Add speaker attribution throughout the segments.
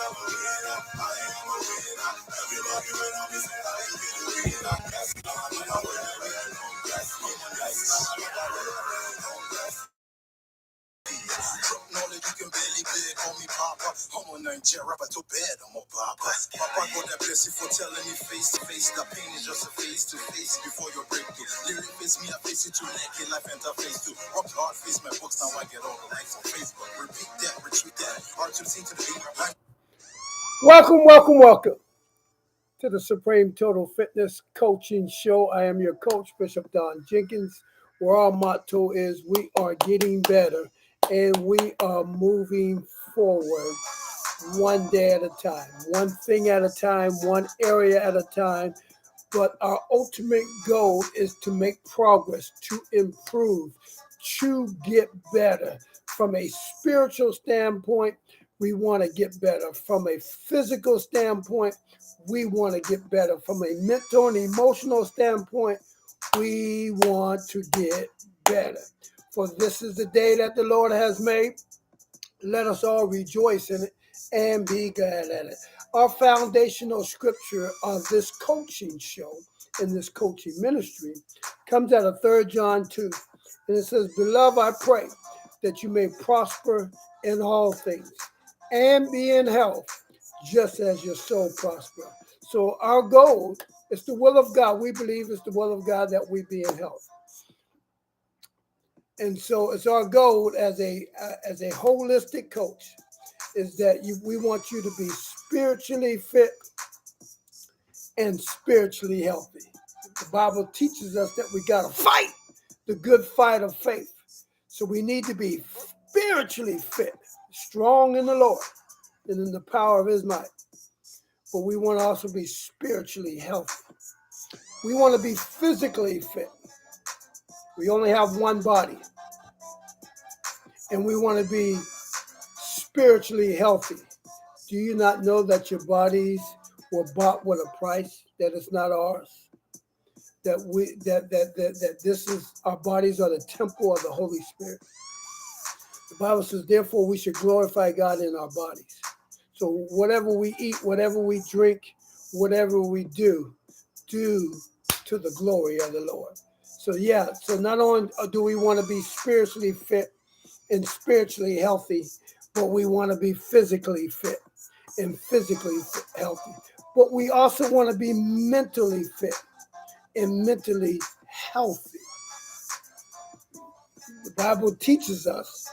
Speaker 1: Knowledge you can barely beg on me, Papa. I'm on Nigeria, rapper to bed, I'm a Papa. Papa, God that bless you for telling me face to face. That pain is just a face to face before your breakthrough. Lyric face me, I face it too naked, life and I face too. Rock hard, face my books, now I get all the likes on Facebook. Repeat that, retreat that. Hard to see to the beat. Welcome to the Supreme Total Fitness Coaching Show. I am your coach, Bishop Don Jenkins, where our motto is we are getting better and we are moving forward one day at a time, one thing at a time, one area at a time. But our ultimate goal is to make progress, to improve, to get better. From a spiritual standpoint, we want to get better. From a physical standpoint, we want to get better. From a mental and emotional standpoint, we want to get better. For this is the day that the Lord has made. Let us all rejoice in it and be glad at it. Our foundational scripture of this coaching show in this coaching ministry comes out of 3 John 2. And it says, Beloved, I pray that you may prosper in all things and be in health, just as your soul prosper. So our goal is the will of God. We believe it's the will of God that we be in health. And so it's our goal as a holistic coach is that we want you to be spiritually fit and spiritually healthy. The Bible teaches us that we got to fight the good fight of faith. So we need to be spiritually fit, strong in the Lord and in the power of his might. But we want to also be spiritually healthy. We want to be physically fit. We only have one body. And we want to be spiritually healthy. Do you not know that your bodies were bought with a price, that it's not ours? That this is, our bodies are the temple of the Holy Spirit. The Bible says, therefore, we should glorify God in our bodies. So whatever we eat, whatever we drink, whatever we do to the glory of the Lord. So so not only do we want to be spiritually fit and spiritually healthy, but we want to be physically fit and physically healthy. But we also want to be mentally fit and mentally healthy. The Bible teaches us,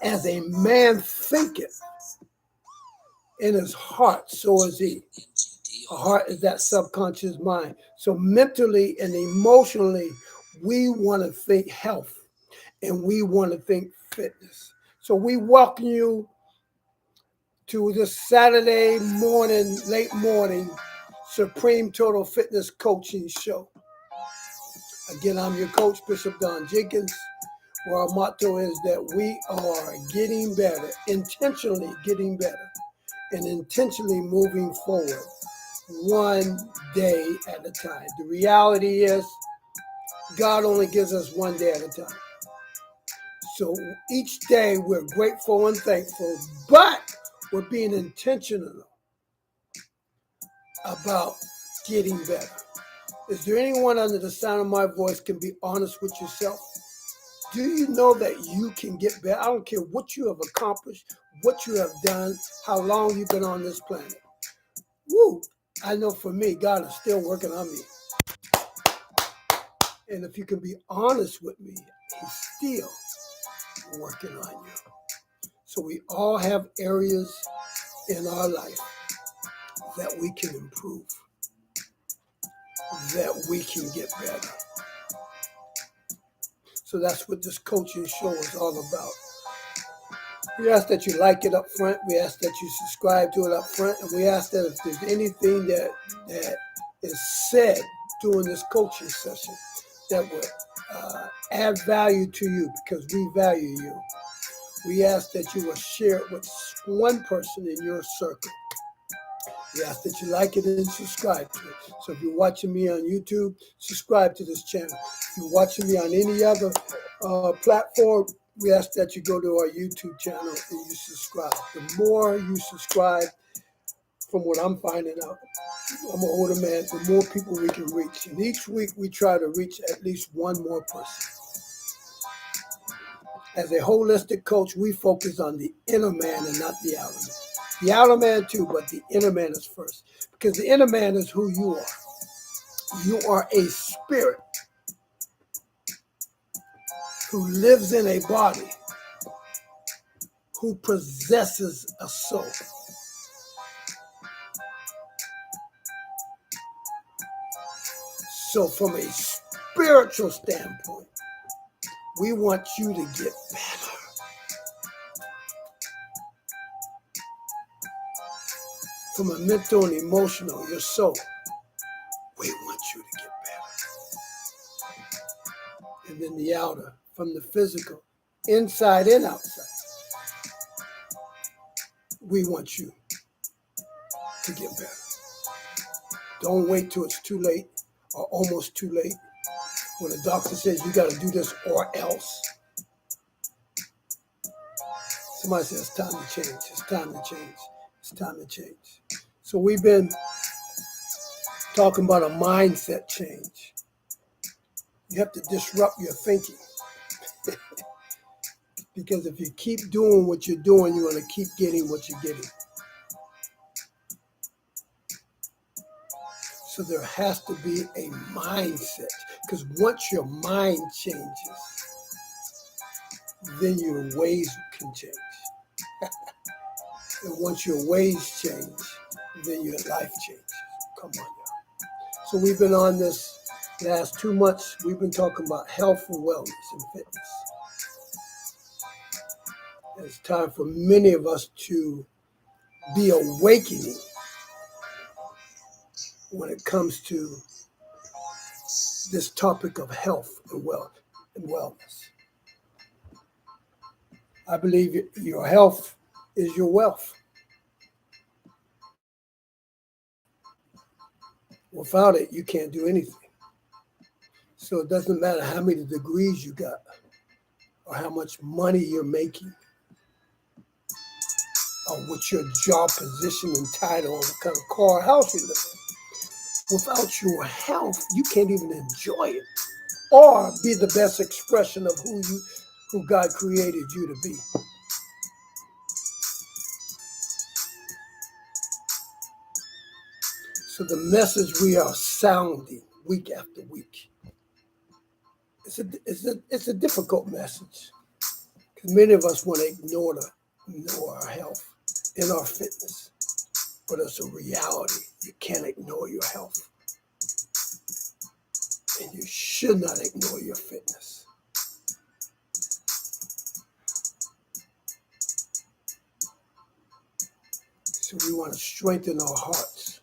Speaker 1: as a man thinketh in his heart, so is he. A heart is that subconscious mind. So mentally and emotionally, we want to think health and we want to think fitness. So we welcome you to this Saturday morning, late morning, Supreme Total Fitness Coaching Show. Again, I'm your coach, Bishop Don Jenkins, where our motto is that we are getting better, intentionally getting better, and intentionally moving forward one day at a time. The reality is, God only gives us one day at a time. So each day we're grateful and thankful, but we're being intentional about getting better. Is there anyone under the sound of my voice can be honest with yourself? Do you know that you can get better? I don't care what you have accomplished, what you have done, how long you've been on this planet. Woo! I know for me, God is still working on me. And if you can be honest with me, he's still working on you. So we all have areas in our life that we can improve, that we can get better. So that's what this coaching show is all about. We ask that you like it up front. We ask that you subscribe to it up front. And we ask that if there's anything that is said during this coaching session that would add value to you, because we value you, we ask that you will share it with one person in your circle. We ask that you like it and subscribe to it. So if you're watching me on YouTube, subscribe to this channel. If you're watching me on any other platform, we ask that you go to our YouTube channel and you subscribe. The more you subscribe, from what I'm finding out. I'm an older man, the more people we can reach. And each week we try to reach at least one more person. As a holistic coach, we focus on the inner man and not the outer man. The outer man too, but the inner man is first. Because the inner man is who you are. You are a spirit who lives in a body, who possesses a soul. So from a spiritual standpoint, we want you to get better. From a mental and emotional, your soul, we want you to get better. And then the outer, from the physical, inside and outside, we want you to get better. Don't wait till it's too late or almost too late when the doctor says you got to do this or else. Somebody says it's time to change. It's time to change. It's time to change. So we've been talking about a mindset change. You have to disrupt your thinking. Because if you keep doing what you're doing, you're going to keep getting what you're getting. So there has to be a mindset. Because once your mind changes, then your ways can change. And once your ways change, then your life changes. Come on, y'all. So we've been on this last 2 months. We've been talking about health and wellness and fitness. It's time for many of us to be awakening when it comes to this topic of health and wealth and wellness. I believe your health is your wealth. Without it, you can't do anything. So it doesn't matter how many degrees you got or how much money you're making or what your job position and title or what kind of car or house you live in. Without your health, you can't even enjoy it or be the best expression of who God created you to be. So the message we are sounding week after week, it's a difficult message because many of us want to ignore our health and our fitness, but it's a reality. You can't ignore your health, and you should not ignore your fitness. So we want to strengthen our hearts,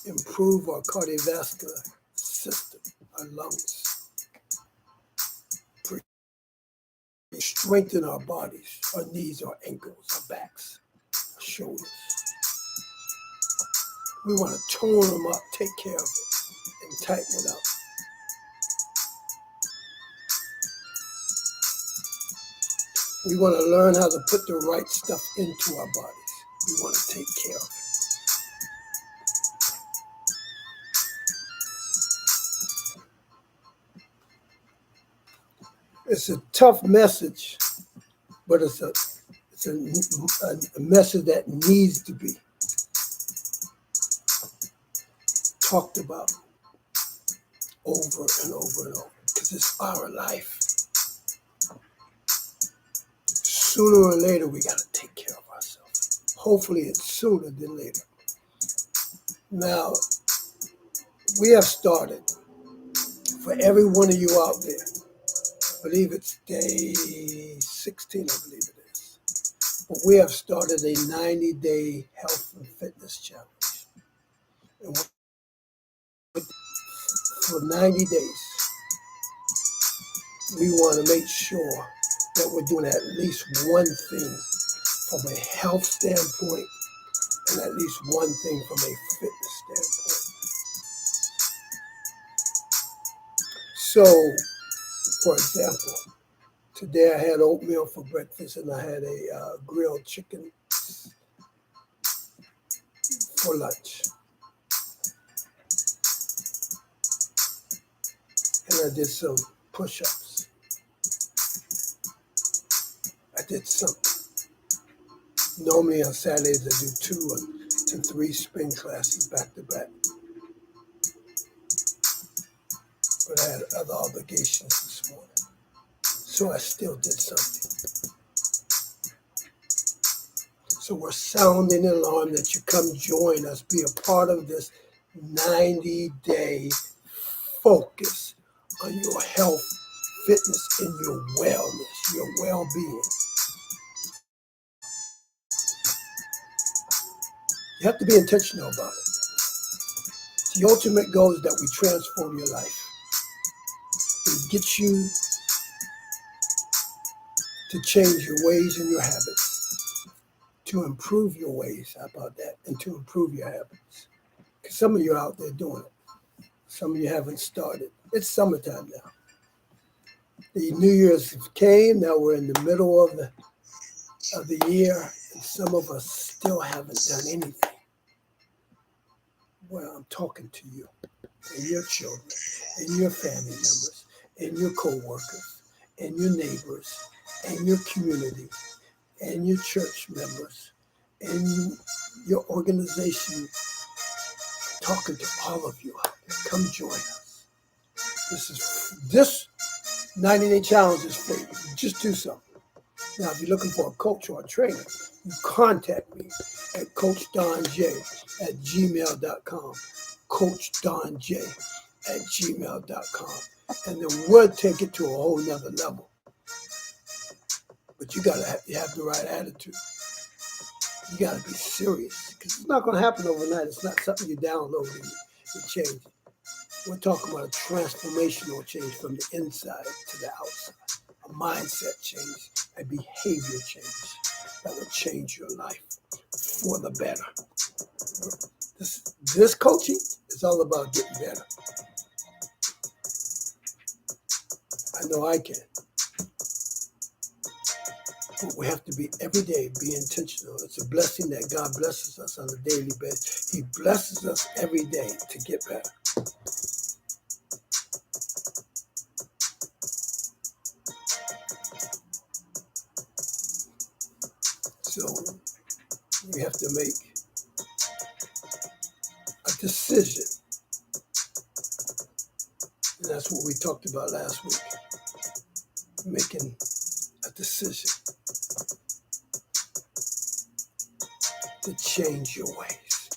Speaker 1: improve our cardiovascular system, our lungs, strengthen our bodies, our knees, our ankles, our backs, our shoulders. We want to tone them up, take care of it, and tighten it up. We want to learn how to put the right stuff into our bodies. We want to take care of it. It's a tough message, but it's a message that needs to be talked about over and over and over because it's our life. Sooner or later, we got to take care of ourselves. Hopefully, it's sooner than later. Now, we have started for every one of you out there. I believe it's day 16, I believe it is. But we have started a 90-day health and fitness challenge. And for 90 days, we want to make sure that we're doing at least one thing from a health standpoint and at least one thing from a fitness standpoint. So, for example, today I had oatmeal for breakfast and I had a grilled chicken for lunch. And I did some push-ups. I did some. Normally on Saturdays I do 2 to 3 spin classes back to back. But I had other obligations this morning. So I still did something. So we're sounding an alarm that you come join us, be a part of this 90-day focus on your health, fitness, and your wellness, your well-being. You have to be intentional about it. The ultimate goal is that we transform your life. We get you to change your ways and your habits, to improve your ways. How about that? And to improve your habits. Because some of you are out there doing it. Some of you haven't started. It's summertime now. The New Year's came. Now we're in the middle of the year, and some of us still haven't done anything. Well, I'm talking to you and your children and your family members and your co-workers and your neighbors and your community and your church members and your organization. Talking to all of you out there. Come join us. This 90-day challenge is free. Just do something. Now, if you're looking for a coach or a trainer, you contact me at CoachDonJ@gmail.com. CoachDonJ@gmail.com. And then we'll take it to a whole nother level. But you have the right attitude. You got to be serious, because it's not going to happen overnight. It's not something you download and you change. We're talking about a transformational change from the inside to the outside. A mindset change, a behavior change that will change your life for the better. This coaching is all about getting better. I know I can. But we have to be every day, be intentional. It's a blessing that God blesses us on a daily basis. He blesses us every day to get better. So we have to make a decision. And that's what we talked about last week. Making a decision to change your ways.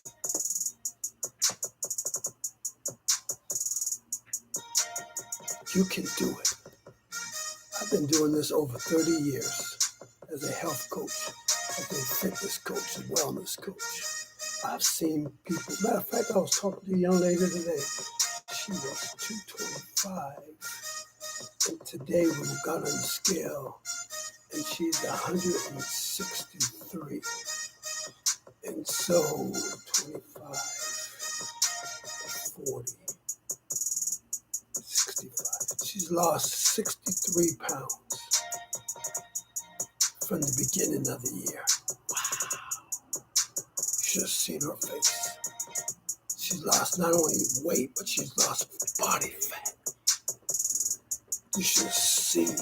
Speaker 1: You can do it. I've been doing this over 30 years as a health coach, as a fitness coach, a wellness coach. I've seen people. Matter of fact, I was talking to a young lady today. She was 225. And today we got on the scale and she's 163. And so 25, 40, 65. She's lost 63 pounds from the beginning of the year. Wow. You should have seen her face. She's lost not only weight, but she's lost body fat. You should have seen.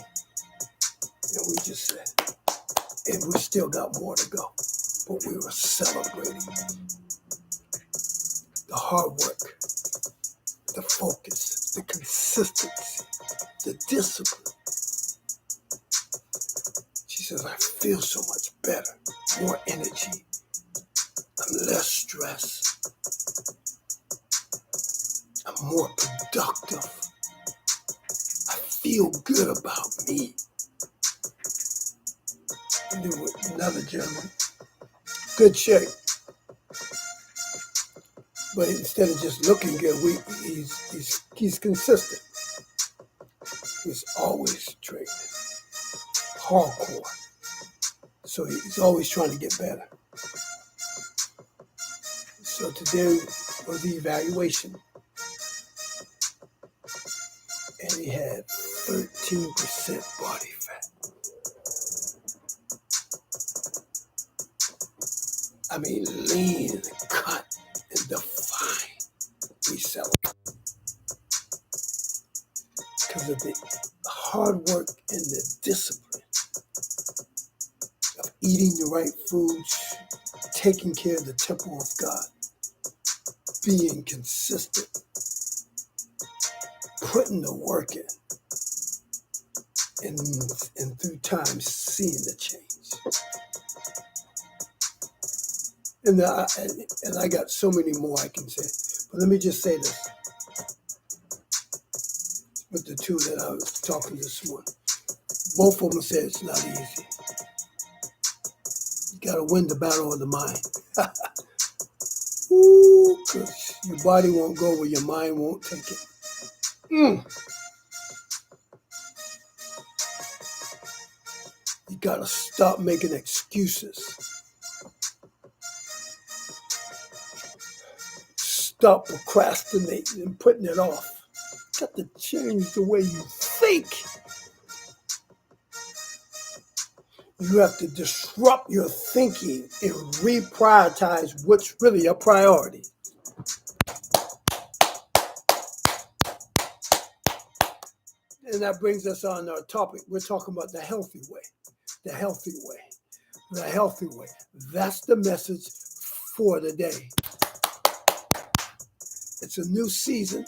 Speaker 1: And we just said, and we still got more to go. But we were celebrating the hard work, the focus, the consistency, the discipline. She says, I feel so much better, more energy. I'm less stressed. I'm more productive. I feel good about me. And then with another gentleman, good shape. But instead of just looking good, he's consistent. He's always training, hardcore. So he's always trying to get better. So today was the evaluation. And he had 13% body fat. I mean, lean and cut. of the hard work and the discipline of eating the right foods, taking care of the temple of God, being consistent, putting the work in, and through time seeing the change. And I got so many more I can say, but let me just say this with the two that I was talking this morning. Both of them said it's not easy. You got to win the battle of the mind. Ooh, because your body won't go where your mind won't take it. You got to stop making excuses. Stop procrastinating and putting it off. You got to change the way you think. You have to disrupt your thinking and reprioritize what's really a priority. And that brings us on our topic. We're talking about the healthy way. The healthy way. The healthy way. That's the message for the day. It's a new season.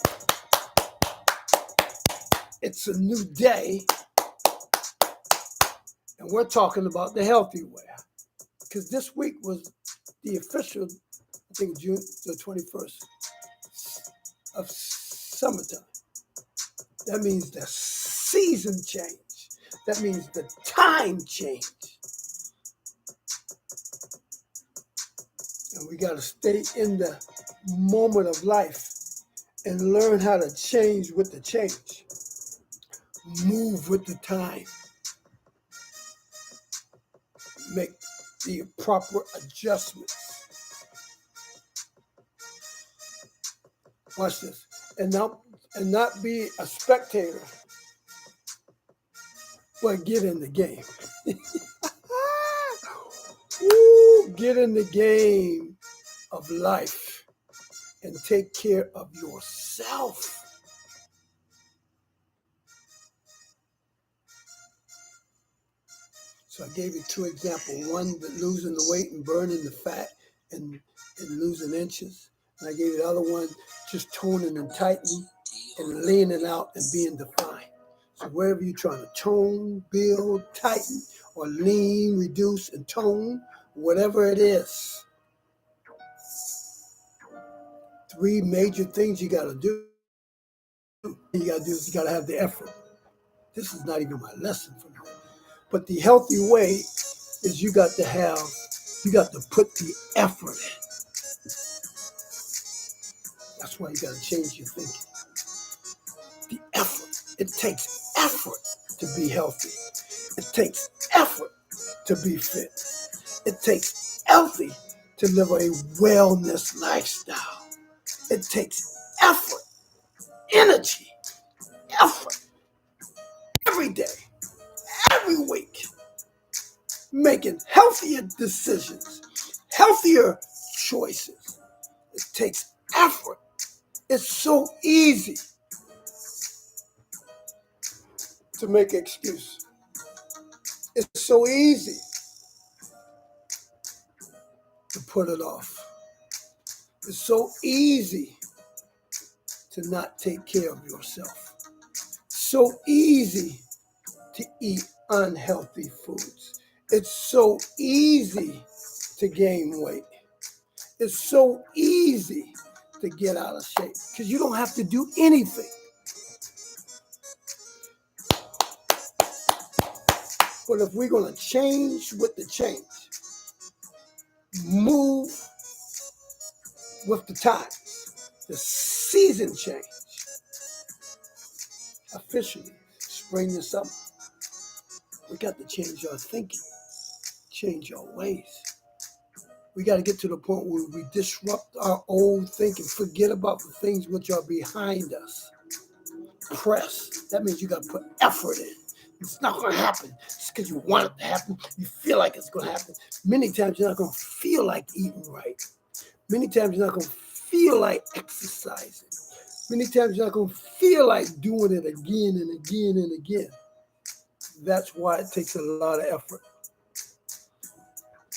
Speaker 1: It's a new day. And we're talking about the healthy way. Because this week was the official, I think, June the 21st of summertime. That means the season change. That means the time change. And we got to stay in the moment of life and learn how to change with the change. Move with the time. Make the proper adjustments. Watch this. And not be a spectator, but get in the game. Ooh, get in the game of life and take care of yourself. So I gave you two examples. One, losing the weight and burning the fat and losing inches. And I gave you the other one, just toning and tightening and leaning out and being defined. So wherever you're trying to tone, build, tighten, or lean, reduce, and tone, whatever it is, three major things you got to do. You got to do is you got to have the effort. This is not even my lesson for now. But the healthy way is you got to put the effort in. That's why you got to change your thinking. The effort. It takes effort to be healthy. It takes effort to be fit. It takes healthy to live a wellness lifestyle. It takes effort, energy, effort every day, every week, making healthier decisions, healthier choices. It takes effort. It's so easy to make excuses. It's so easy to put it off. It's so easy to not take care of yourself. So easy to eat unhealthy foods. It's so easy to gain weight. It's so easy to get out of shape because you don't have to do anything. But if we're going to change with the change, move with the times, the season change, officially, spring to summer, we got to change our thinking, change our ways. We got to get to the point where we disrupt our old thinking, forget about the things which are behind us. Press. That means you got to put effort in. It's not going to happen just because you want it to happen. You feel like it's going to happen. Many times you're not going to feel like eating right. Many times you're not going to feel like exercising. Many times you're not going to feel like doing it again and again and again. That's why it takes a lot of effort.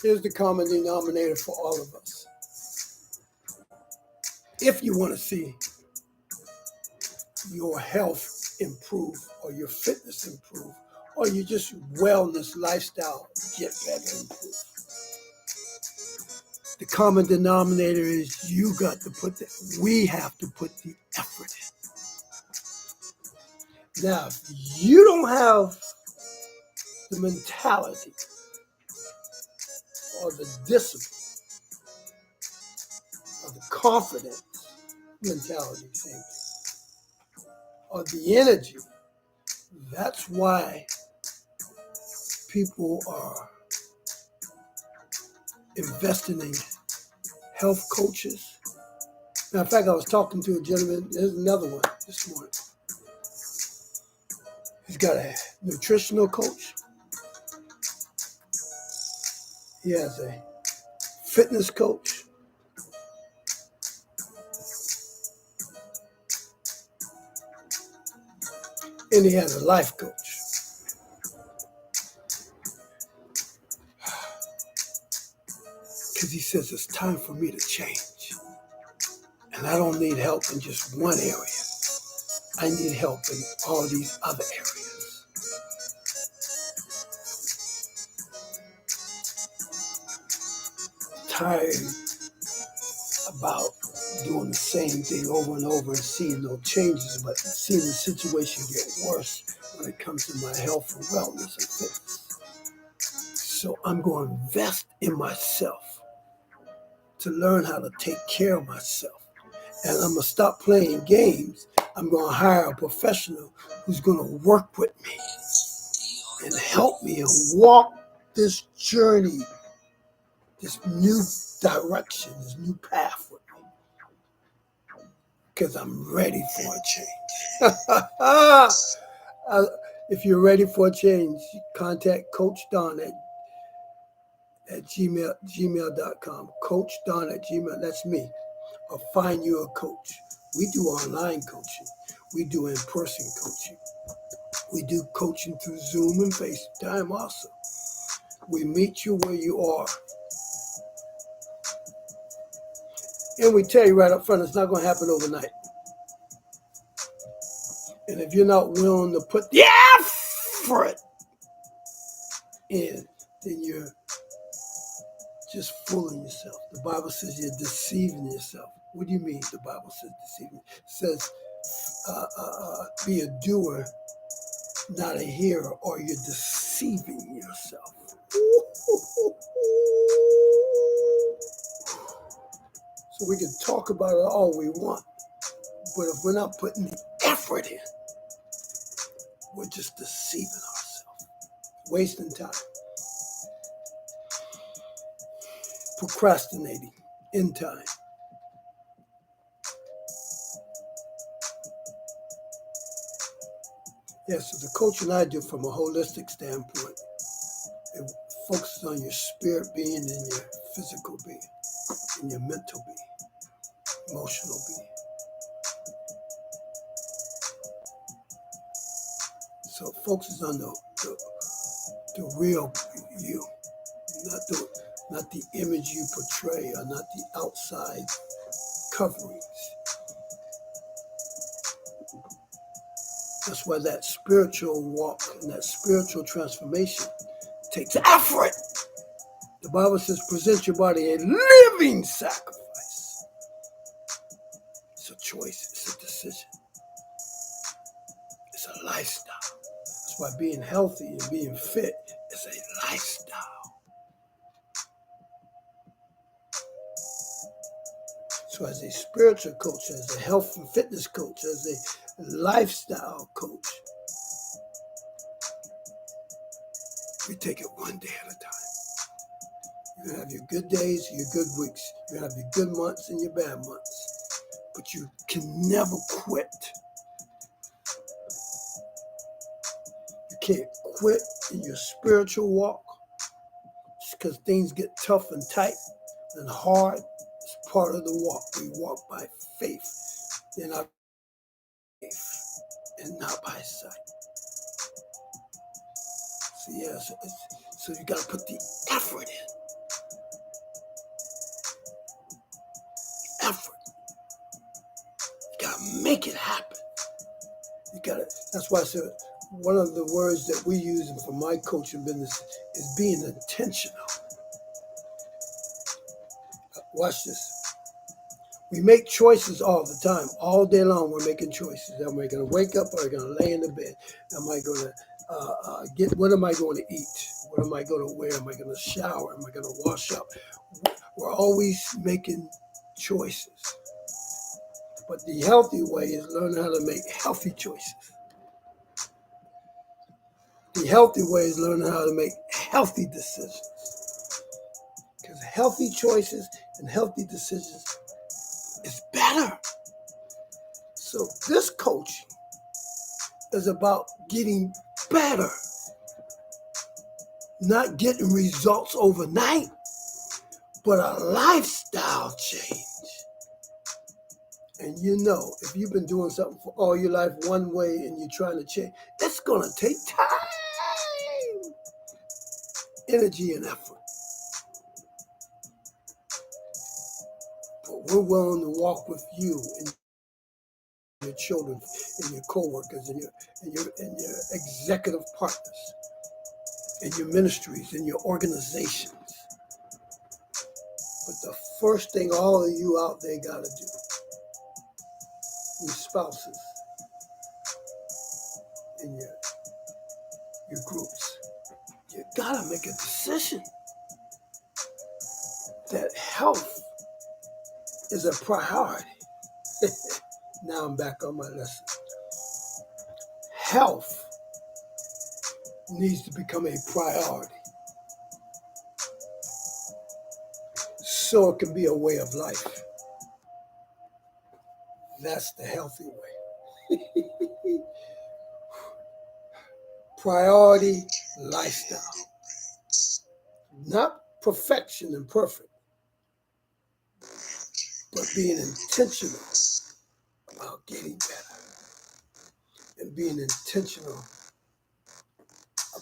Speaker 1: Here's the common denominator for all of us. If you want to see your health improve or your fitness improve or your just wellness lifestyle get better improve, the common denominator is we have to put the effort in. Now, if you don't have the mentality or the discipline or the confidence mentality, same thing, or the energy, that's why people are investing in health coaches. Matter of fact, I was talking to a gentleman, there's another one this morning. He's got a nutritional coach. He has a fitness coach. And he has a life coach. Because he says it's time for me to change. And I don't need help in just one area. I need help in all these other areas. Tired about doing the same thing over and over and seeing no changes, but seeing the situation get worse when it comes to my health and wellness and fitness. So I'm going to invest in myself to learn how to take care of myself. And I'm going to stop playing games. I'm going to hire a professional who's going to work with me and help me and walk this journey, this new direction, this new path with me. Because I'm ready for a change. If you're ready for a change, contact Coach Don at gmail.com. Coach Don at gmail, that's me. Or find you a coach. We do online coaching. We do in-person coaching. We do coaching through Zoom and FaceTime also. We meet you where you are. And we tell you right up front, it's not going to happen overnight. And if you're not willing to put the effort in, then you're just fooling yourself. The Bible says you're deceiving yourself. What do you mean the Bible says deceiving? It says be a doer, not a hearer, or you're deceiving yourself. So we can talk about it all we want, but if we're not putting the effort in, we're just deceiving ourselves, wasting time, procrastinating in time. So the coaching I do from a holistic standpoint, it focuses on your spirit being and your physical being, and your mental being, emotional being. So it focuses on the real you, not the image you portray, or not the outside coverings. That's why that spiritual walk and that spiritual transformation takes effort. The Bible says, present your body a living sacrifice. It's a choice. It's a decision. It's a lifestyle. That's why being healthy and being fit is a lifestyle. So as a spiritual coach, as a health and fitness coach, as a lifestyle coach, we take it one day at a time. You're going to have your good days, your good weeks. You're going to have your good months and your bad months. But you can never quit. You can't quit in your spiritual walk just because things get tough and tight and hard. It's part of the walk. We walk by faith. Then and not by sight. So yeah, so you gotta put the effort in. Effort. You gotta make it happen. You gotta. That's why I said one of the words that we use for my coaching business is being intentional. Watch this. We make choices all the time. All day long, we're making choices. Am I going to wake up or am I going to lay in the bed? Am I going to what am I going to eat? What am I going to wear? Am I going to shower? Am I going to wash up? We're always making choices. But the healthy way is learning how to make healthy choices. The healthy way is learning how to make healthy decisions. Because healthy choices and healthy decisions is better. So this coaching is about getting better, not getting results overnight, but a lifestyle change. And you know, if you've been doing something for all your life one way and you're trying to change, it's going to take time, energy, and effort. But we're willing to walk with you and your children and your co-workers and your executive partners and your ministries and your organizations. But the first thing all of you out there got to do, your spouses and your groups, you got to make a decision that health is a priority. Now I'm back on my lesson. Health needs to become a priority so it can be a way of life. That's the healthy way. Priority lifestyle. Not perfection and perfect, but being intentional about getting better and being intentional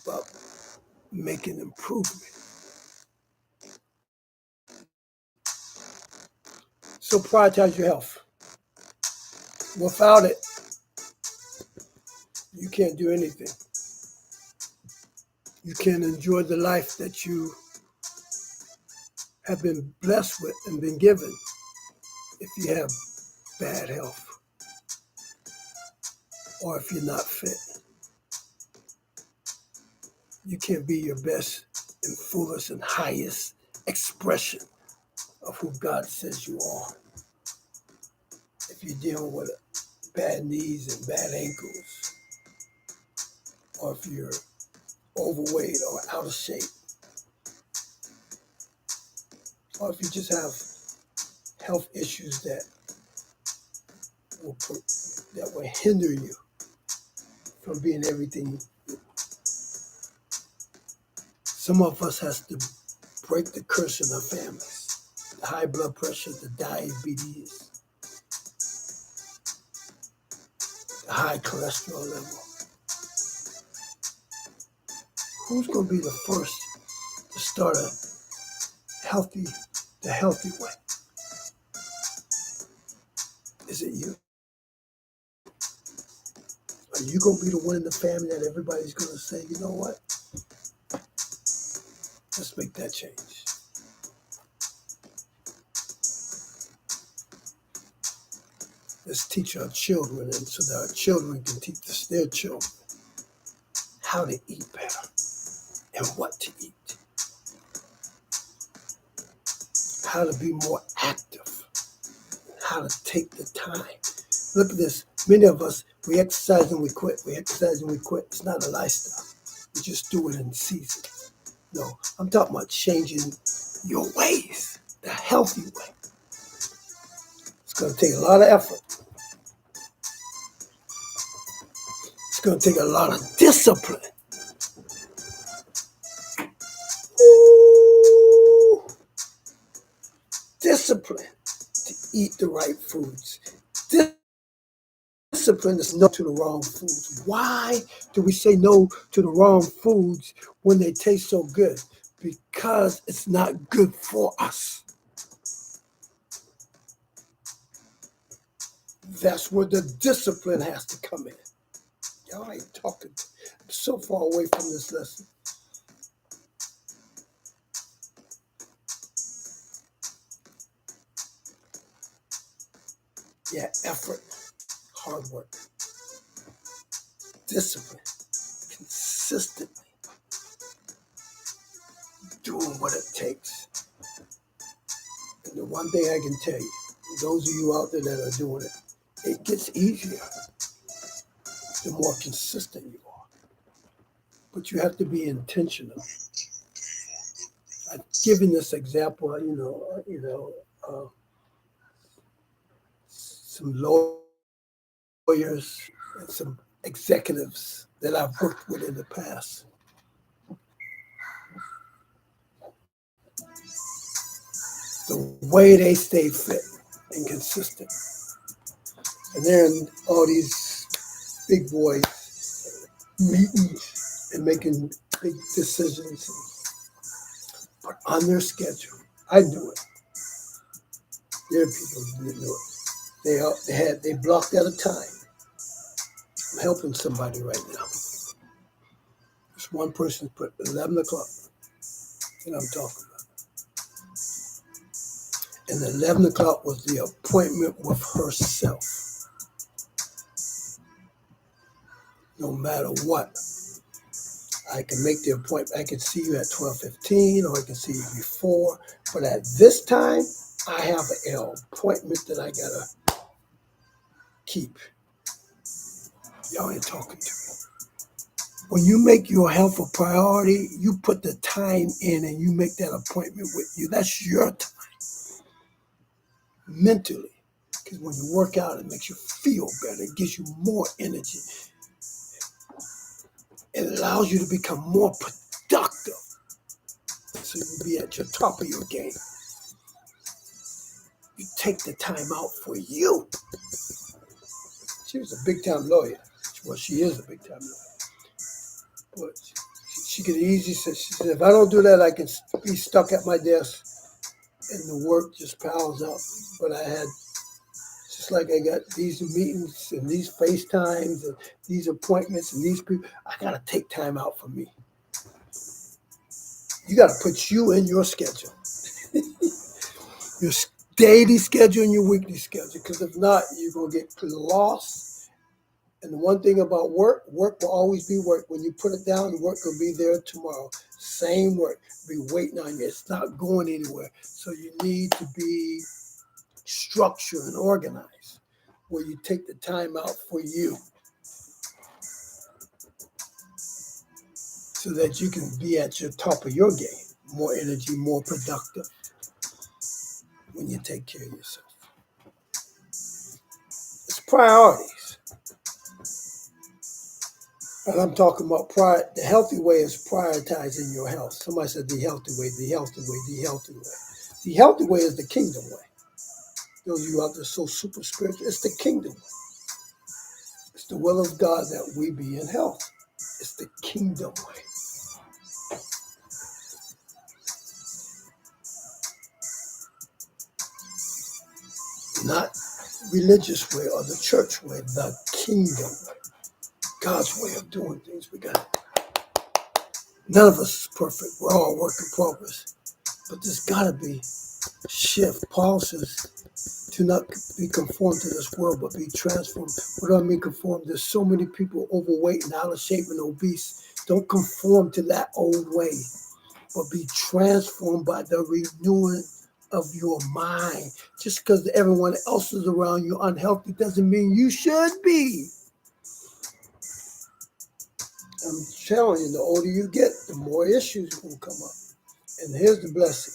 Speaker 1: about making improvement. So prioritize your health. Without it, you can't do anything. You can't enjoy the life that you have been blessed with and been given if you have bad health or if you're not fit. You can't be your best and fullest and highest expression of who God says you are if you're dealing with bad knees and bad ankles, or if you're overweight or out of shape, or if you just have health issues that will hinder you from being everything. Some of us has to break the curse in our families. The high blood pressure, the diabetes, the high cholesterol level. Who's going to be the first to start the healthy way? Is it you? Are you going to be the one in the family that everybody's going to say, you know what? Let's make that change. Let's teach our children, and so that our children can teach their children how to eat better and what to eat. How to be more active. How to take the time. Look at this. Many of us, we exercise and we quit. We exercise and we quit. It's not a lifestyle. We just do it in season. No, I'm talking about changing your ways, the healthy way. It's going to take a lot of effort. It's going to take a lot of discipline. Ooh, discipline to eat the right foods. Discipline discipline is no to the wrong foods. Why do we say no to the wrong foods when they taste so good? Because it's not good for us. That's where the discipline has to come in. Y'all ain't talking. I'm so far away from this lesson. Yeah, effort, hard work, discipline, consistently doing what it takes. And the one thing I can tell you, those of you out there that are doing it, it gets easier the more consistent you are. But you have to be intentional. I've given this example, some lawyers and some executives that I've worked with in the past. The way they stay fit and consistent. And they're in all these big boys meetings and making big decisions, but on their schedule. I do it. There are people who didn't do it. They blocked out a time. I'm helping somebody right now. This one person put 11 o'clock, and I'm talking about. And 11 o'clock was the appointment with herself. No matter what, I can make the appointment. I can see you at 12:15, or I can see you before. But at this time, I have an appointment that I gotta keep. Y'all ain't talking to me. When you make your health a priority, you put the time in and you make that appointment with you. That's your time. Mentally. Because when you work out, it makes you feel better. It gives you more energy. It allows you to become more productive. So you can be at your top of your game. You take the time out for you. She was a big-time lawyer. Well, she is a big-time lawyer. But she could easily say, she said, if I don't do that, I can be stuck at my desk and the work just piles up. But I had, just like I got these meetings and these FaceTimes and these appointments and these people, I got to take time out for me. You got to put you in your schedule. Your daily schedule and your weekly schedule. Because if not, you're going to get lost. And the one thing about work will always be work. When you put it down, the work will be there tomorrow. Same work, be waiting on you. It's not going anywhere. So you need to be structured and organized, where you take the time out for you, so that you can be at your top of your game, more energy, more productive when you take care of yourself. It's priorities. And I'm talking about the healthy way is prioritizing your health. Somebody said the healthy way, the healthy way, the healthy way. The healthy way is the kingdom way. Those of you out there so super spiritual, it's the kingdom way. It's the will of God that we be in health. It's the kingdom way. Not religious way or the church way, the kingdom way. God's way of doing things. None of us is perfect. We're all work in progress. But there's got to be shift. Paul says, do not be conformed to this world, but be transformed. What do I mean conformed? There's so many people overweight and out of shape and obese. Don't conform to that old way, but be transformed by the renewing of your mind. Just because everyone else is around you unhealthy doesn't mean you should be. I'm telling you, the older you get, the more issues will come up. And here's the blessing.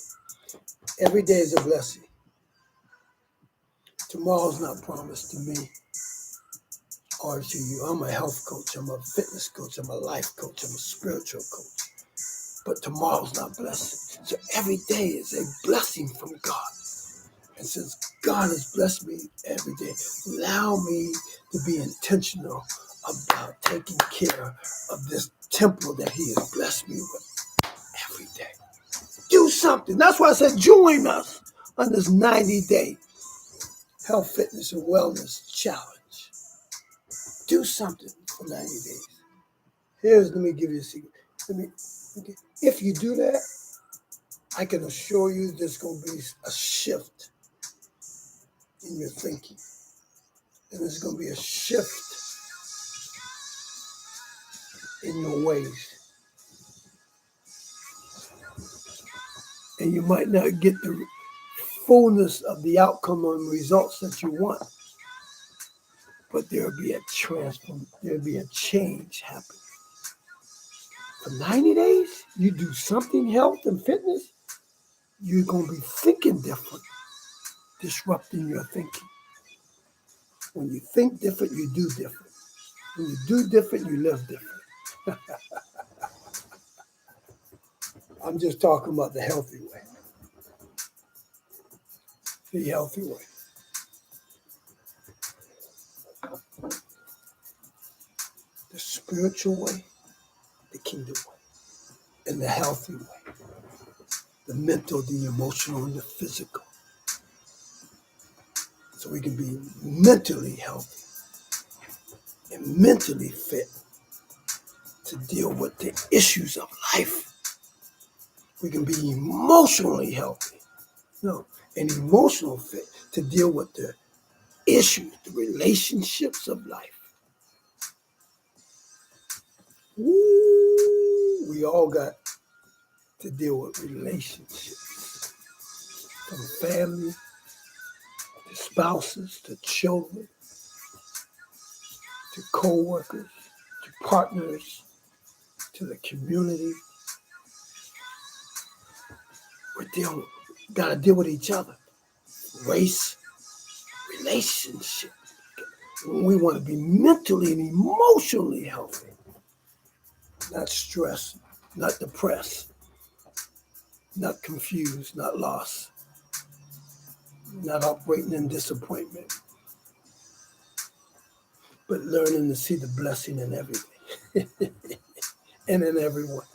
Speaker 1: Every day is a blessing. Tomorrow's not promised to me or to you. I'm a health coach. I'm a fitness coach. I'm a life coach. I'm a spiritual coach. But tomorrow's not blessed. So every day is a blessing from God. And since God has blessed me every day, allow me to be intentional about taking care of this temple that He has blessed me with every day. Do something. That's why I said join us on this 90-day health, fitness, and wellness challenge. Do something for 90 days. Let me give you a secret. Okay. If you do that, I can assure you there's going to be a shift in your thinking. And there's going to be a shift in your ways. And you might not get the fullness of the outcome and results that you want, but there'll be a change happen. For 90 days, you do something health and fitness, you're going to be thinking different, disrupting your thinking. When you think different, you do different. When you do different, you live different. I'm just talking about the healthy way. The healthy way. The spiritual way, the kingdom way, and the healthy way. The mental, the emotional, and the physical. So we can be mentally healthy and mentally fit to deal with the issues of life. We can be emotionally healthy, and emotional fit to deal with the issues, the relationships of life. Ooh, we all got to deal with relationships, from family to spouses to children to co-workers to partners to the community. Got to deal with each other. Race, relationship. We want to be mentally and emotionally healthy, not stressed, not depressed, not confused, not lost, not operating in disappointment, but learning to see the blessing in everything and in everyone,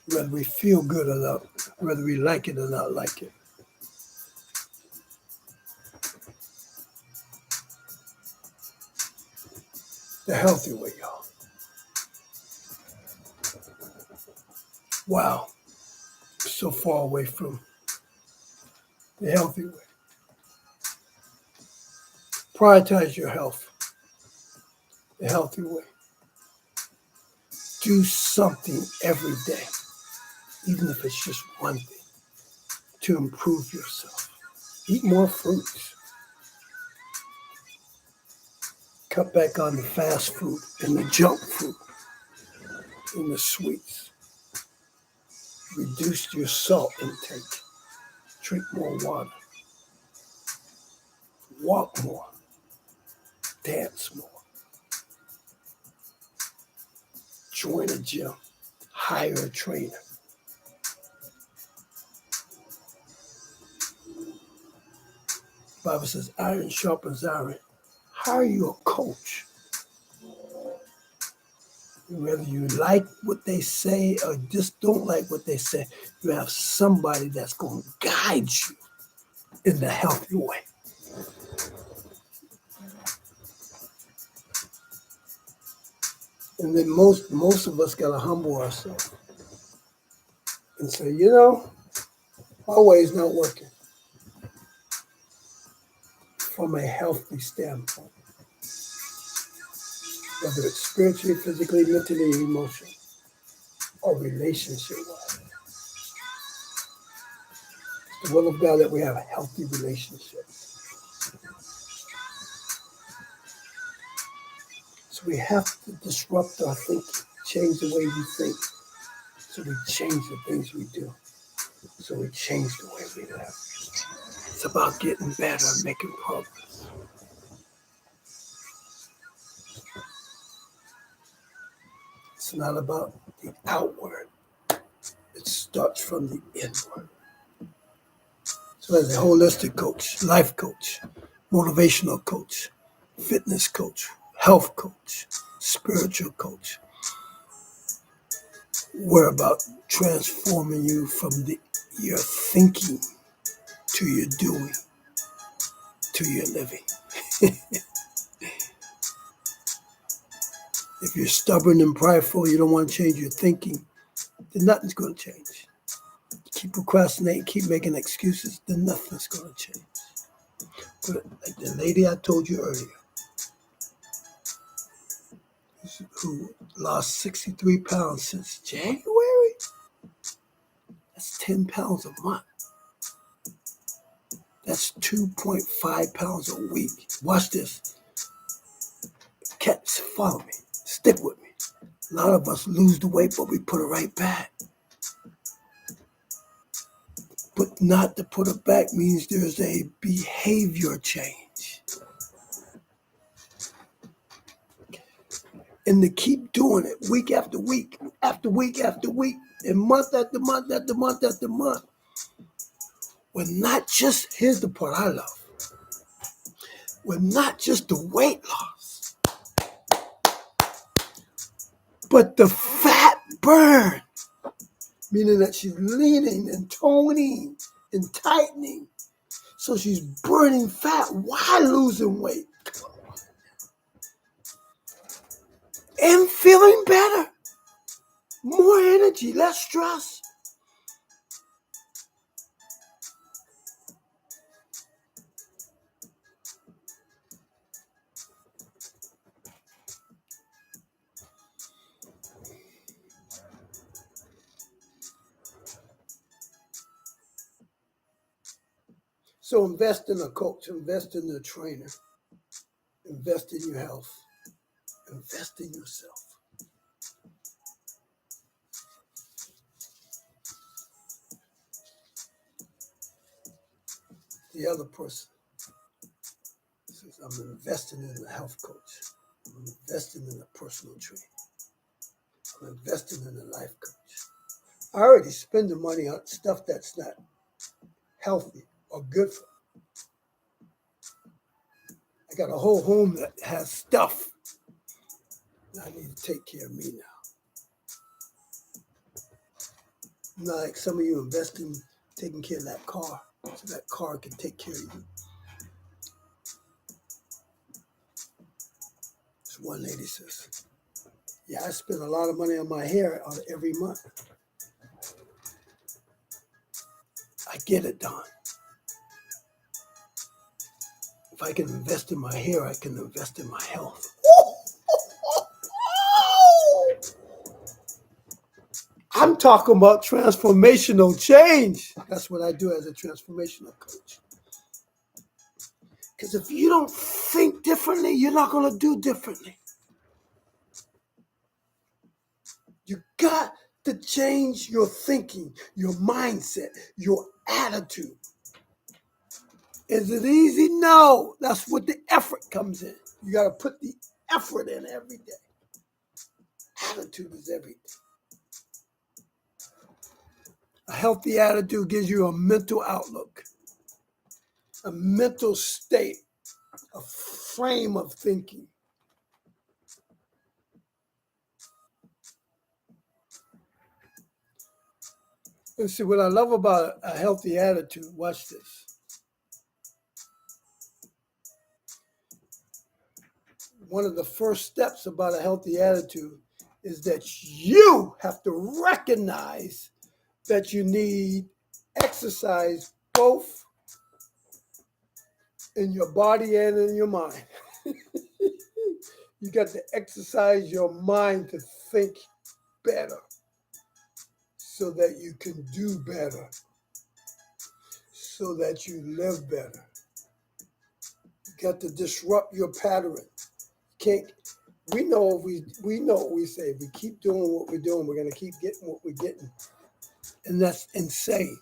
Speaker 1: whether we feel good or not, whether we like it or not like it. The healthy way, y'all. Wow, so far away from the healthy way. Prioritize your health, the healthy way. Do something every day, even if it's just one thing, to improve yourself. Eat more fruits. Cut back on the fast food and the junk food and the sweets. Reduce your salt intake. Drink more water. Walk more. Dance more. Join a gym. Hire a trainer. The Bible says iron sharpens iron. Hire you a coach. Whether you like what they say or just don't like what they say, you have somebody that's going to guide you in the healthy way. And then most of us got to humble ourselves and say, our way's not working from a healthy standpoint, whether it's spiritually, physically, mentally, emotionally, or relationship-wise. It's the will of God that we have healthy relationships. So we have to disrupt our thinking, change the way we think, so we change the things we do, so we change the way we live. It's about getting better and making progress. It's not about the outward. It starts from the inward. So as a holistic coach, life coach, motivational coach, fitness coach, health coach, spiritual coach, we're about transforming you from your thinking to your doing to your living. If you're stubborn and prideful, you don't want to change your thinking, then nothing's going to change. Keep procrastinating, keep making excuses, then nothing's going to change. But like the lady I told you earlier, who lost 63 pounds since January, that's 10 pounds a month. That's 2.5 pounds a week. Watch this. Follow me. Stick with me. A lot of us lose the weight, but we put it right back. But not to put it back means there's a behavior change. And to keep doing it week after week, after week after week, and month after month after month after month. We're not just, here's the part I love. We're not just the weight loss, but the fat burn. Meaning that she's leaning and toning and tightening. So she's burning fat while losing weight. And feeling better. More energy, less stress. So invest in a coach, invest in a trainer, invest in your health, invest in yourself. The other person says, I'm investing in a health coach. I'm investing in a personal trainer. I'm investing in a life coach. I already spend the money on stuff that's not healthy or good for me. I got a whole home that has stuff. I need to take care of me now. Not like some of you investing, taking care of that car, so that car can take care of you. So one lady says, yeah, I spend a lot of money on my hair every month. I get it done. If I can invest in my hair, I can invest in my health. I'm talking about transformational change. That's what I do as a transformational coach. Because if you don't think differently, you're not going to do differently. You got to change your thinking, your mindset, your attitude. Is it easy? No. That's what the effort comes in. You got to put the effort in every day. Attitude is everything. A healthy attitude gives you a mental outlook, a mental state, a frame of thinking. And see, what I love about a healthy attitude, watch this. One of the first steps about a healthy attitude is that you have to recognize that you need exercise both in your body and in your mind. You got to exercise your mind to think better so that you can do better, so that you live better. You got to disrupt your pattern. We know what we say. If we keep doing what we're doing, we're going to keep getting what we're getting. And that's insane.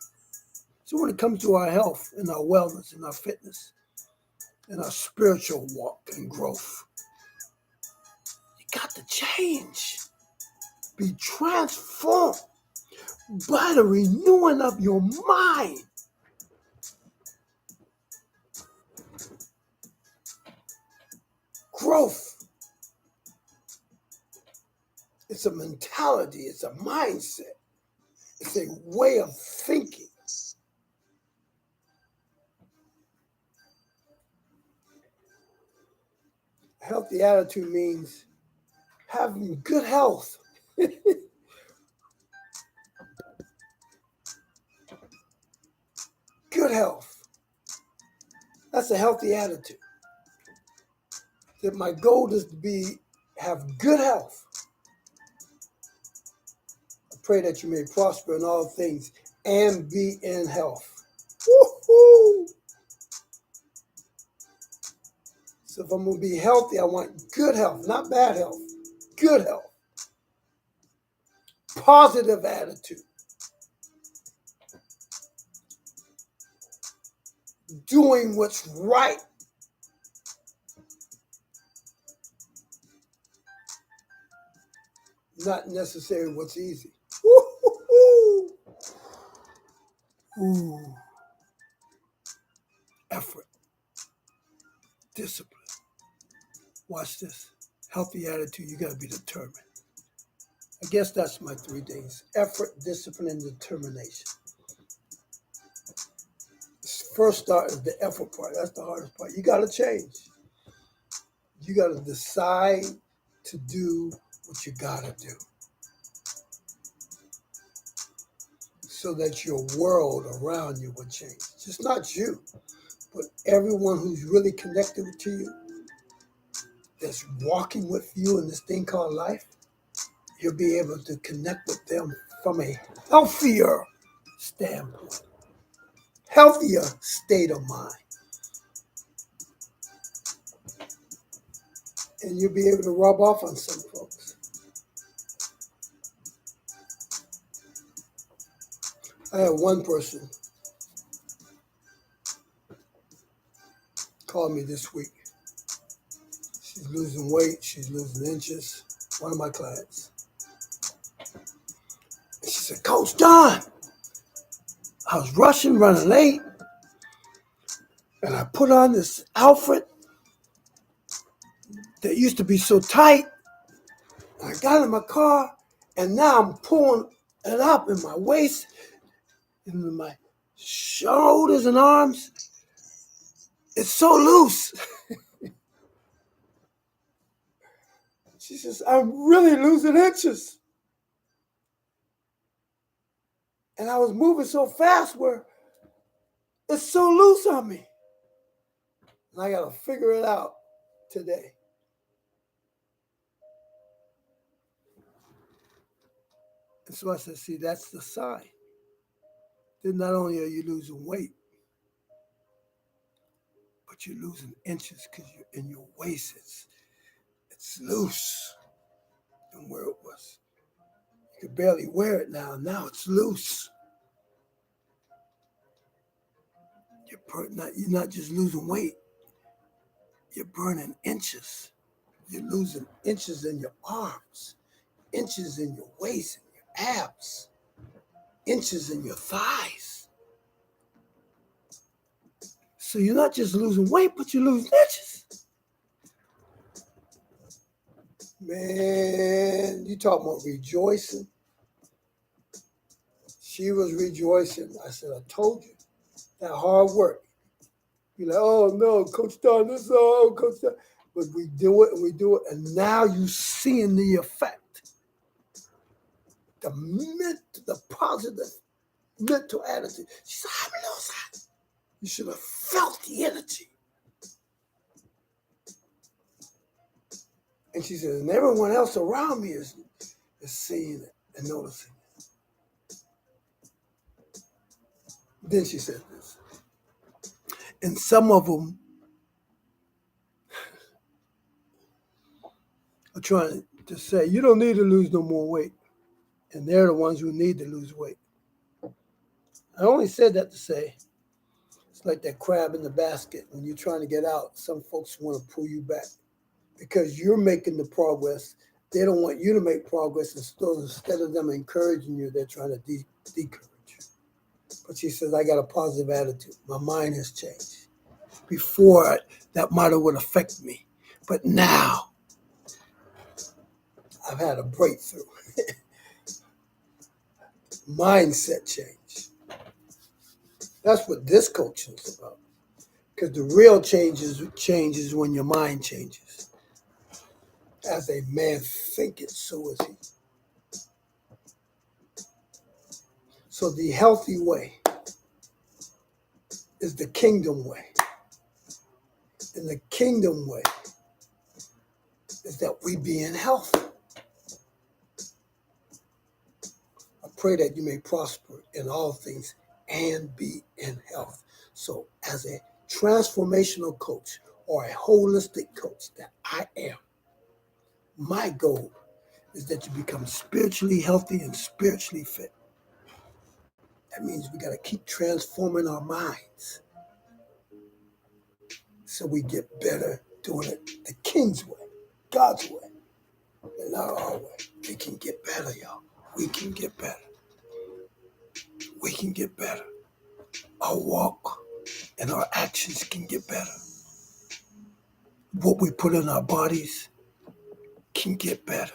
Speaker 1: So when it comes to our health and our wellness and our fitness and our spiritual walk and growth, you got to change. Be transformed by the renewing of your mind. growth. It's a mentality. It's a mindset. It's a way of thinking. A healthy attitude means having good health. Good health. That's a healthy attitude. That my goal is to have good health. I pray that you may prosper in all things and be in health. Woo-hoo! So if I'm going to be healthy, I want good health, not bad health. Good health. Positive attitude. Doing what's right. Not necessarily what's easy. Woo-hoo-hoo! Ooh. Effort. Discipline. Watch this. Healthy attitude, you got to be determined. I guess that's my 3 things. Effort, discipline, and determination. First start is the effort part. That's the hardest part. You got to change. You got to decide to do what you got to do so that your world around you will change. Just not you, but everyone who's really connected to you, that's walking with you in this thing called life, you'll be able to connect with them from a healthier standpoint, healthier state of mind. And you'll be able to rub off on some folks. I had one person call me this week. She's losing weight. She's losing inches. One of my clients. And she said, Coach Don, I was rushing, running late, and I put on this outfit that used to be so tight. I got in my car, and now I'm pulling it up in my waist, in my shoulders and arms. It's so loose. She says, I'm really losing inches. And I was moving so fast where it's so loose on me. And I got to figure it out today. And so I said, see, that's the sign. Then not only are you losing weight, but you're losing inches because you're in your waist. It's loose than where it was. You could barely wear it now. Now it's loose. You're not just losing weight. You're burning inches. You're losing inches in your arms, inches in your waist, in your abs, inches in your thighs. So you're not just losing weight, but you're losing inches. Man, you talking about rejoicing? She was rejoicing. I said, I told you, that hard work. You're like, oh no, Coach Don, this Coach Don. But we do it and we do it, and now you seeing the effect. The positive mental attitude. She said, I know that. You should have felt the energy. And she said, and everyone else around me is seeing it and noticing it. Then she said this. And some of them are trying to say, you don't need to lose no more weight. And they're the ones who need to lose weight. I only said that to say, it's like that crab in the basket. When you're trying to get out, some folks want to pull you back because you're making the progress. They don't want you to make progress. Instead of them encouraging you, they're trying to discourage you. But she says, I got a positive attitude. My mind has changed. Before, that might have would affect me. But now I've had a breakthrough. Mindset change. That's what this coaching is about. Because the real changes when your mind changes. As a man thinketh, so is he. So the healthy way is the kingdom way. And the kingdom way is that we be in health. I pray that you may prosper in all things and be in health. So as a transformational coach or a holistic coach that I am, my goal is that you become spiritually healthy and spiritually fit. That means we got to keep transforming our minds so we get better doing it the King's way, God's way, and not our way. We can get better, y'all. We can get better. We can get better. Our walk and our actions can get better. What we put in our bodies can get better.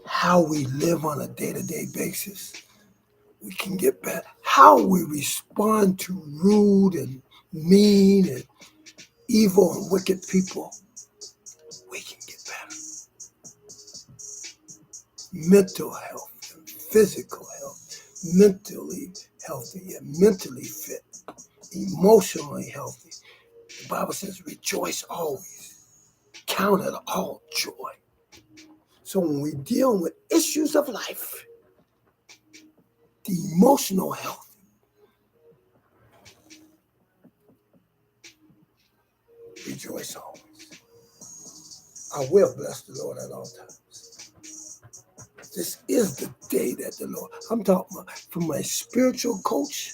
Speaker 1: How we live on a day-to-day basis, we can get better. How we respond to rude and mean and evil and wicked people, we can get better. Mental health and physical health, mentally healthy and mentally fit, emotionally healthy. The Bible says, rejoice always, count it all joy. So when we deal with issues of life, the emotional health, rejoice always. I will bless the Lord at all times. This is the day that the Lord, I'm talking about from a spiritual coach,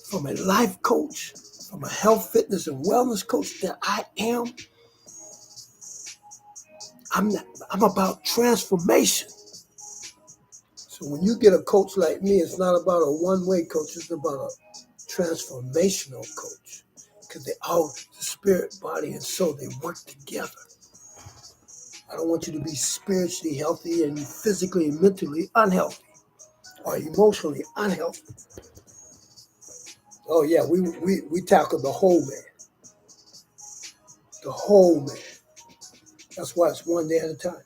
Speaker 1: from a life coach, from a health, fitness, and wellness coach that I am. I'm about transformation. So when you get a coach like me, it's not about a one-way coach, it's about a transformational coach. Because they all, the spirit, body, and soul, they work together. I don't want you to be spiritually healthy and physically and mentally unhealthy or emotionally unhealthy. Oh yeah, we tackle the whole man. The whole man. That's why it's one day at a time.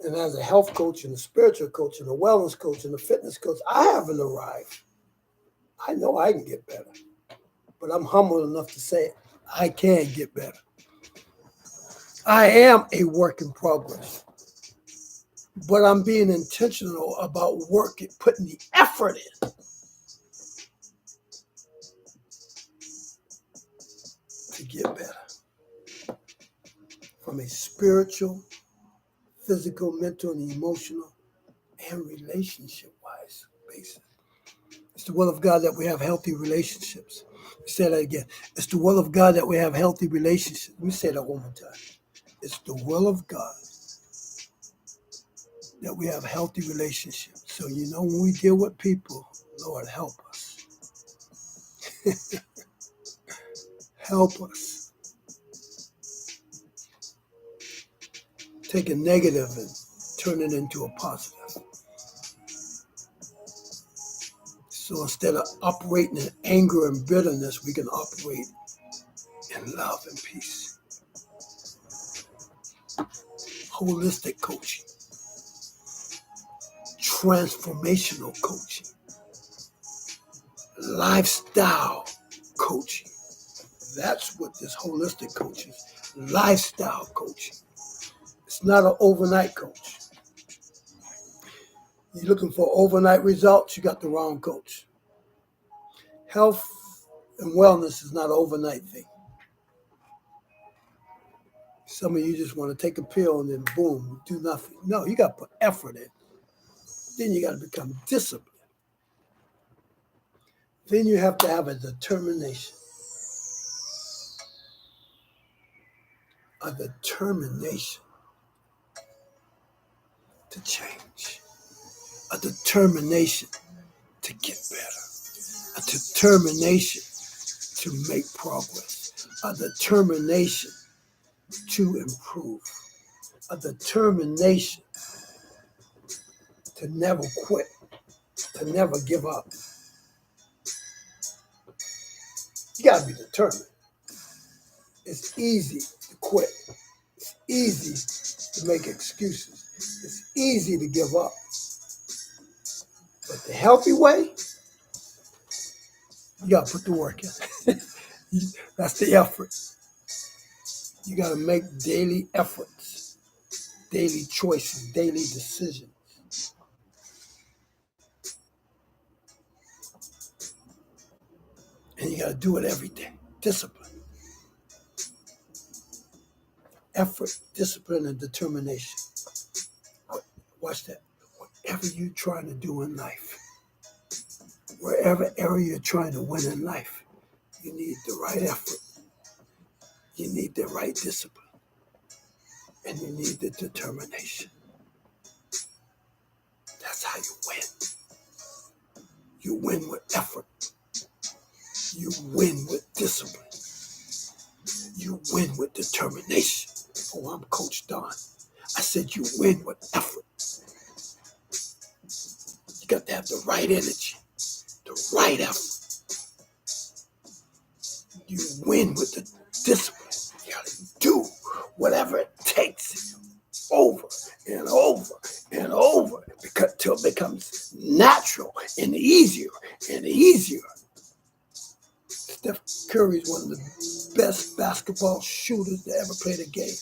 Speaker 1: And as a health coach and a spiritual coach and a wellness coach and a fitness coach, I haven't arrived. I know I can get better. But I'm humble enough to say I can get better. I am a work in progress. But I'm being intentional about working, putting the effort in to get better. From a spiritual, physical, mental, and emotional, and relationship-wise basis. It's the will of God that we have healthy relationships. Let me say that again. It's the will of God that we have healthy relationships. Let me say that one more time. It's the will of God that we have healthy relationships. So, when we deal with people, Lord, help us. Help us. Take a negative and turn it into a positive. So instead of operating in anger and bitterness, we can operate in love and peace. Holistic coaching. Transformational coaching. Lifestyle coaching. That's what this holistic coaching is. Lifestyle coaching. It's not an overnight coach. You're looking for overnight results, you got the wrong coach. Health and wellness is not an overnight thing. Some of you just want to take a pill and then boom, do nothing. No, you got to put effort in. Then you got to become disciplined. Then you have to have a determination. A determination to change. A determination to get better. A determination to make progress, a determination to improve, a determination to never quit, to never give up. You got to be determined. It's easy to quit. It's easy to make excuses. It's easy to give up. But the healthy way, you got to put the work in. That's the effort. You got to make daily efforts, daily choices, daily decisions. And you got to do it every day. Discipline. Effort, discipline, and determination. Watch that. Whatever you're trying to do in life, wherever area you're trying to win in life, you need the right effort. You need the right discipline. And you need the determination. That's how you win. You win with effort. You win with discipline. You win with determination. Oh, I'm Coach Don. I said you win with effort. You got to have the right energy, the right effort. You win with the discipline. You got to do whatever it takes over and over and over until it becomes natural and easier and easier. Steph Curry is one of the best basketball shooters to ever play the game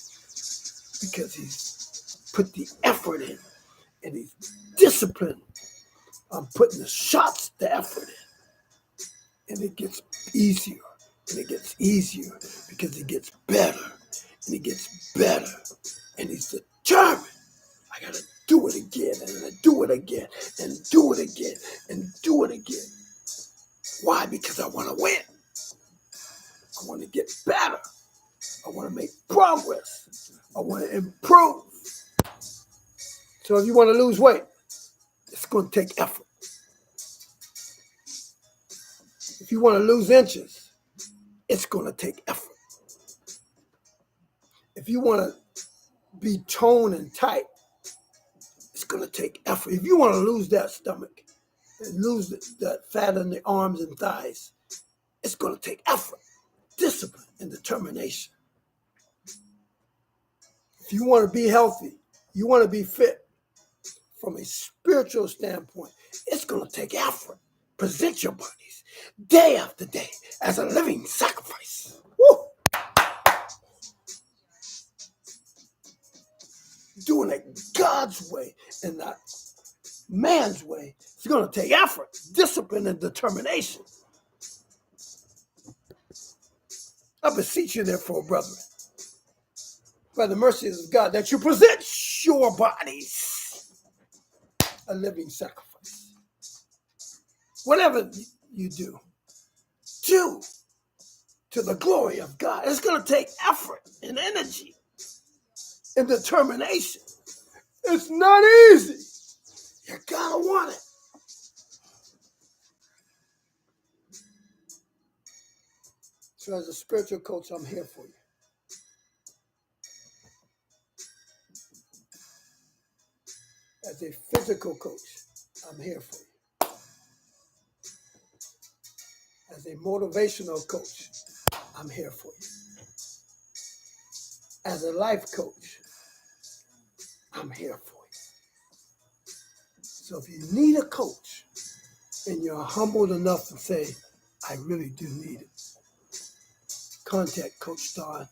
Speaker 1: because he's put the effort in and he's disciplined on putting the shots, the effort in. And it gets easier and it gets easier because it gets better and it gets better. And he's determined. I got to do it again and I do it again and do it again and do it again. Why? Because I want to win. I want to get better. I want to make progress. I want to improve. So if you want to lose weight, it's going to take effort. If you want to lose inches, it's going to take effort. If you want to be toned and tight, it's going to take effort. If you want to lose that stomach and lose that fat in the arms and thighs, it's going to take effort, discipline, and determination. If you want to be healthy, you want to be fit from a spiritual standpoint, it's going to take effort. Present your bodies day after day as a living sacrifice. Woo! Doing it God's way and not man's way. It's going to take effort, discipline, and determination. I beseech you, therefore, brethren, by the mercies of God, that you present your bodies a living sacrifice. Whatever you do to the glory of God. It's going to take effort and energy and determination. It's not easy. You got to want it. So as a spiritual coach, I'm here for you. As a physical coach, I'm here for you. As a motivational coach, I'm here for you. As a life coach, I'm here for you. So if you need a coach and you're humbled enough to say, I really do need it, contact Coach Don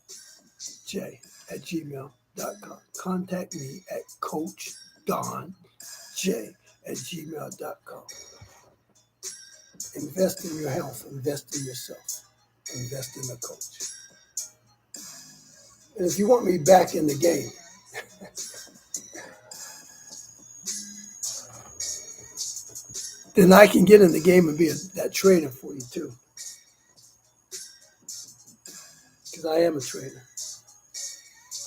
Speaker 1: J at gmail.com. Contact me at Coach Don J at gmail.com. Invest in your health, invest in yourself, invest in a coach. And if you want me back in the game, then I can get in the game and be that trainer for you too. Because I am a trainer.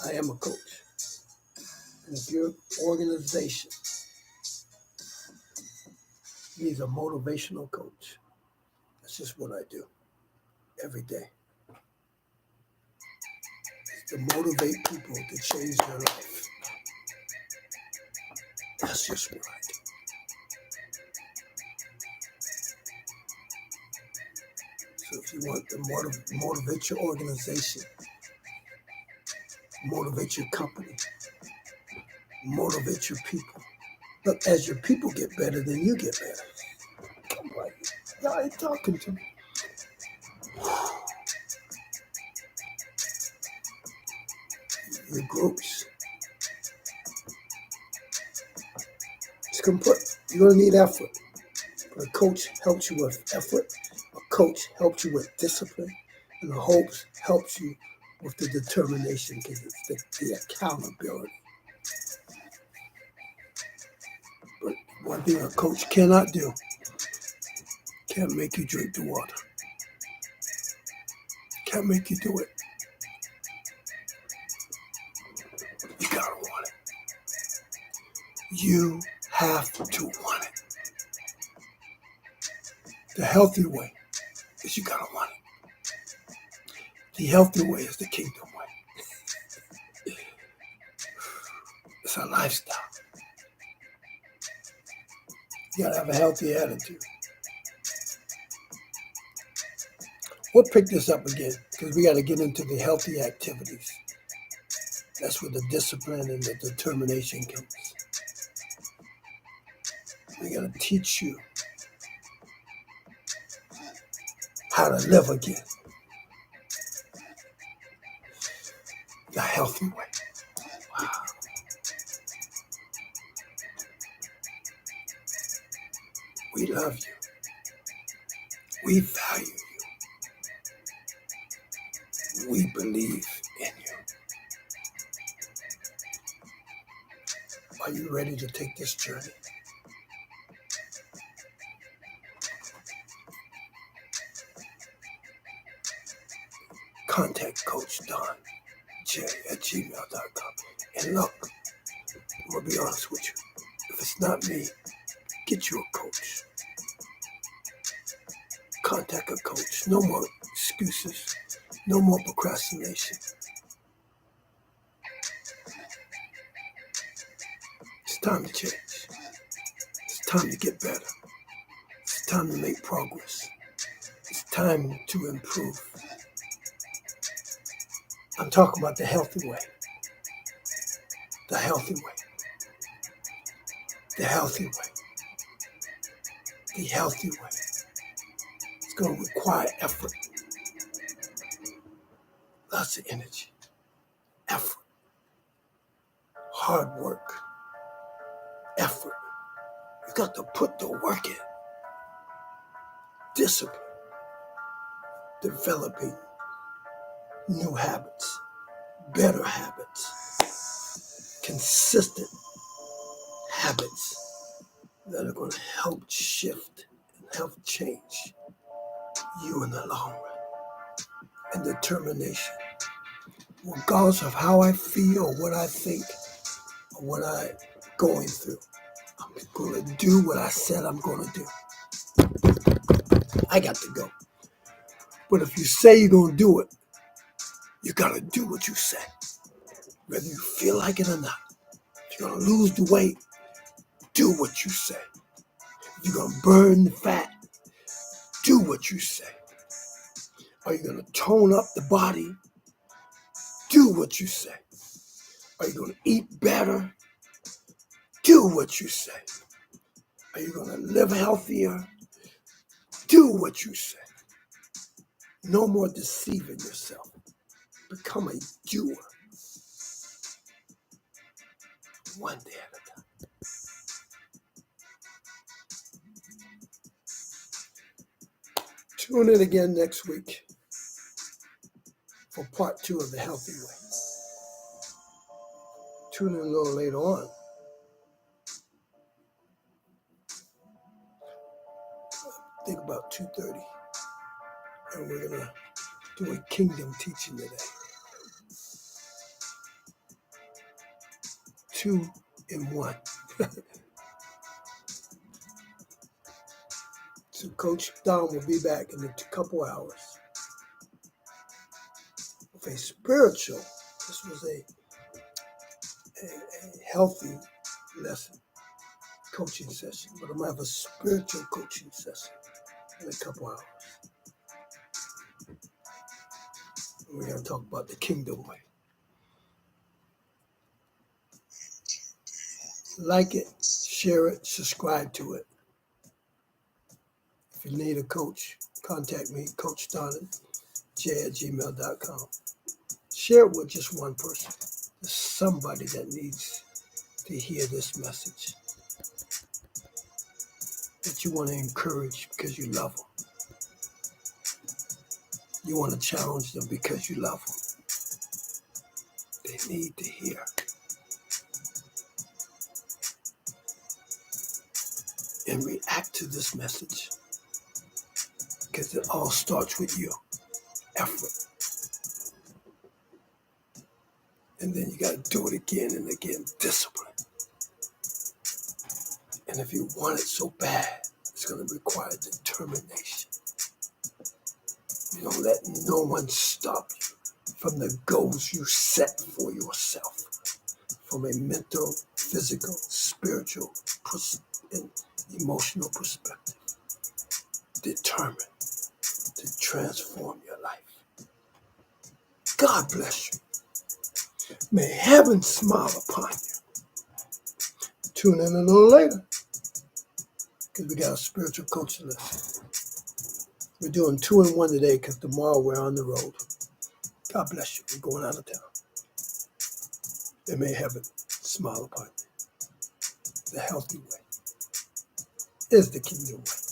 Speaker 1: I am a coach. And if your organization needs a motivational coach, that's just what I do. every day is to motivate people to change their life. That's just right. So if you want to motivate your organization, motivate your company, motivate your people. Look, as your people get better, then you get better. Come on, y'all ain't talking to me. Your groups. It's complete. You're gonna need effort. But a coach helps you with effort. A coach helps you with discipline, and a coach helps you with the determination because it's the accountability. But one thing a coach cannot do, can't make you drink the water. Can't make you do it. You gotta want it. You have to want it. The healthy way is you gotta want it. The healthy way is the kingdom way. It's a lifestyle. You gotta have a healthy attitude. We'll pick this up again because we gotta get into the healthy activities. That's where the discipline and the determination comes. We gotta teach you how to live again. The healthy way. Wow. We love you. We value you. We believe in you. Are you ready to take this journey? Contact Coach Don J at gmail.com. And look, I'm going to be honest with you. If it's not me, get you a coach. Contact a coach. No more excuses. No more procrastination. It's time to change. It's time to get better. It's time to make progress. It's time to improve. I'm talking about the healthy way. The healthy way. The healthy way. The healthy way. It's going to require effort. Lots of energy. Effort. Hard work. Effort. You got to put the work in. Discipline. Developing new habits. Better habits. Consistent habits that are going to help shift and help change you in the long run. And determination. Regardless of how I feel, or what I think, or what I'm going through, I'm going to do what I said I'm going to do. I got to go. But if you say you're going to do it, you got to do what you say. Whether you feel like it or not. If you're going to lose the weight, do what you say. If you're going to burn the fat, do what you say. Are you going to tone up the body? Do what you say. Are you going to eat better? Do what you say. Are you going to live healthier? Do what you say. No more deceiving yourself. Become a doer. One day at a time. Tune in again next week for part 2 of The Healthy Way. Tune in a little later on. I think about 2:30. And we're going to do a kingdom teaching today. 2 in 1. So Coach Don will be back in a couple hours. a spiritual, this was a healthy lesson, coaching session, but I'm going to have a spiritual coaching session in a couple hours. We're going to talk about the kingdom way. Like it, share it, subscribe to it. If you need a coach, contact me, Coach DonaldJ@gmail.com. Share it with just one person. There's somebody that needs to hear this message that you want to encourage because you love them. You want to challenge them because you love them. They need to hear. And react to this message because it all starts with your effort. And then you got to do it again and again, discipline. And if you want it so bad, it's going to require determination. You don't let no one stop you from the goals you set for yourself, from a mental, physical, spiritual, and emotional perspective. Determined to transform your life. God bless you. May heaven smile upon you. Tune in a little later because we got a spiritual coaching lesson. We're doing 2 in 1 today because tomorrow we're on the road. God bless you. We're going out of town. And may heaven smile upon you. The healthy way is the kingdom way.